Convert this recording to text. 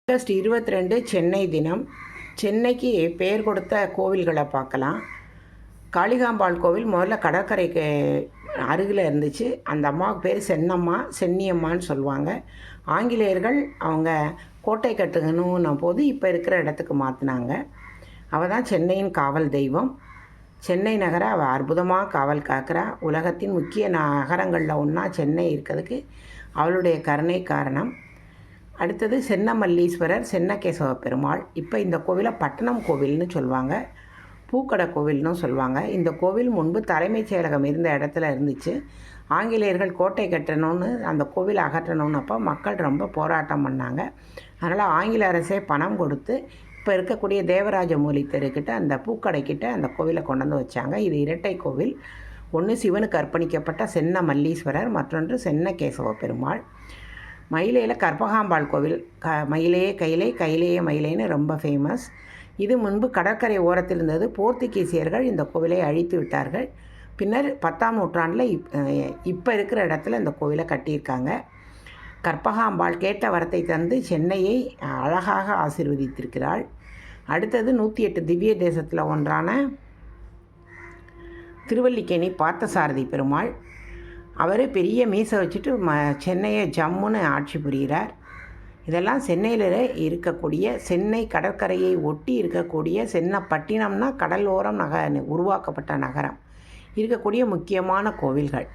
August 22 Chennai தினம். சென்னைக்கு பெயர் கொடுத்த கோவில்களை பார்க்கலாம். காளிகாம்பாள் கோவில் முதல்ல கடற்கரைக்கு அருகில் இருந்துச்சு. அந்த அம்மாவுக்கு பேர் சென்னம்மா, சென்னியம்மான்னு சொல்லுவாங்க. ஆங்கிலேயர்கள் அவங்க கோட்டை கட்டணுன்ன போது இப்போ இருக்கிற இடத்துக்கு மாற்றினாங்க. அவள் தான் சென்னையின் காவல் தெய்வம். சென்னை நகரை அவள் அற்புதமாக காவல் காக்கிறா. உலகத்தின் முக்கிய நகரங்களில் ஒன்றா சென்னை இருக்கிறதுக்கு அவளுடைய கருணை காரணம். அடுத்தது சென்னமல்லீஸ்வரர், சென்னகேசவ பெருமாள். இப்போ இந்த கோவிலை பட்டணம் கோவில்னு சொல்லுவாங்க, பூக்கடை கோவில்னு சொல்லுவாங்க. இந்த கோவில் முன்பு தலைமைச் செயலகம் இருந்த இடத்துல இருந்துச்சு. ஆங்கிலேயர்கள் கோட்டை கட்டணும்னு அந்த கோவிலை அகற்றணும்னு அப்போ மக்கள் ரொம்ப போராட்டம் பண்ணாங்க. அதனால் ஆங்கில அரசே பணம் கொடுத்து இப்போ இருக்கக்கூடிய தேவராஜமூலி தெருக்கிட்ட அந்த பூக்கடைக்கிட்ட அந்த கோவிலை கொண்டு வந்து வச்சாங்க. இது இரட்டை கோவில். ஒன்று சிவனுக்கு அர்ப்பணிக்கப்பட்ட சென்ன மல்லீஸ்வரர், மற்றொன்று சென்னகேசவ பெருமாள். மயிலையில் கற்பகாம்பாள் கோவில், மயிலையே கையிலே கையிலேயே மயிலைன்னு ரொம்ப ஃபேமஸ். இது முன்பு கடற்கரை ஓரத்தில் இருந்தது. போர்த்துகீசியர்கள் இந்த கோவிலை அழித்து விட்டார்கள். பின்னர் 10ஆம் நூற்றாண்டில் இப்போ இருக்கிற இடத்துல இந்த கோவிலை கட்டியிருக்காங்க. கற்பகாம்பாள் கேட்ட வரத்தை தந்து சென்னையை அழகாக ஆசீர்வதித்திருக்கிறாள். அடுத்தது 108 திவ்ய தேசத்தில் ஒன்றான திருவல்லிக்கேணி பார்த்தசாரதி பெருமாள். அவர் பெரிய மீசை வச்சுட்டு சென்னையை ஜம்முன்னு ஆட்சி புரிகிறார். இதெல்லாம் சென்னையில் இருக்கக்கூடிய, சென்னை கடற்கரையை ஒட்டி இருக்கக்கூடிய, சென்னப்பட்டினம்னா கடலோரம் உருவாக்கப்பட்ட நகரம் இருக்கக்கூடிய முக்கியமான கோவில்கள்.